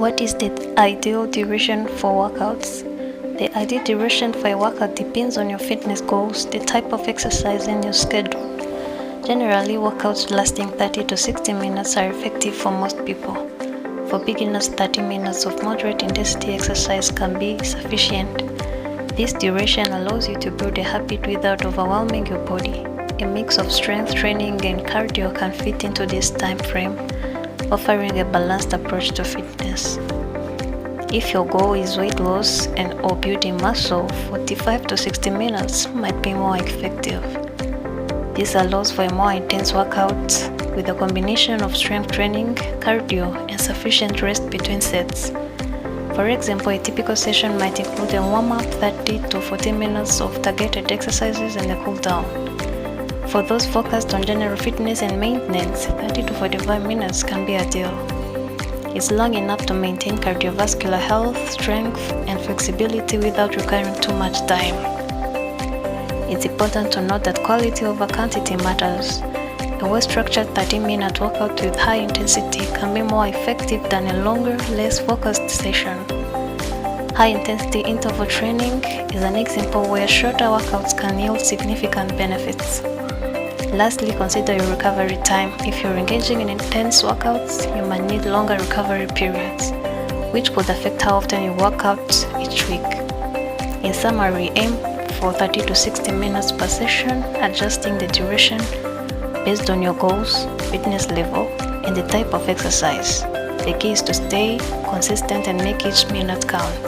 What is the ideal duration for workouts? The ideal duration for a workout depends on your fitness goals, the type of exercise, and your schedule. Generally, workouts lasting 30 to 60 minutes are effective for most people. For beginners, 30 minutes of moderate intensity exercise can be sufficient. This duration allows you to build a habit without overwhelming your body. A mix of strength training and cardio can fit into this time frame, offering a balanced approach to fitness. If your goal is weight loss or building muscle, 45 to 60 minutes might be more effective. This allows for a more intense workout with a combination of strength training, cardio, and sufficient rest between sets. For example, a typical session might include a warm-up, 30 to 40 minutes of targeted exercises, and a cool-down. For those focused on general fitness and maintenance, 30 to 45 minutes can be ideal. It's long enough to maintain cardiovascular health, strength, and flexibility without requiring too much time. It's important to note that quality over quantity matters. A well-structured 30-minute workout with high intensity can be more effective than a longer, less focused session. High-intensity interval training is an example where shorter workouts can yield significant benefits. Lastly, consider your recovery time. If you're engaging in intense workouts, you might need longer recovery periods, which could affect how often you work out each week. In summary, aim for 30 to 60 minutes per session, adjusting the duration based on your goals, fitness level, and the type of exercise. The key is to stay consistent and make each minute count.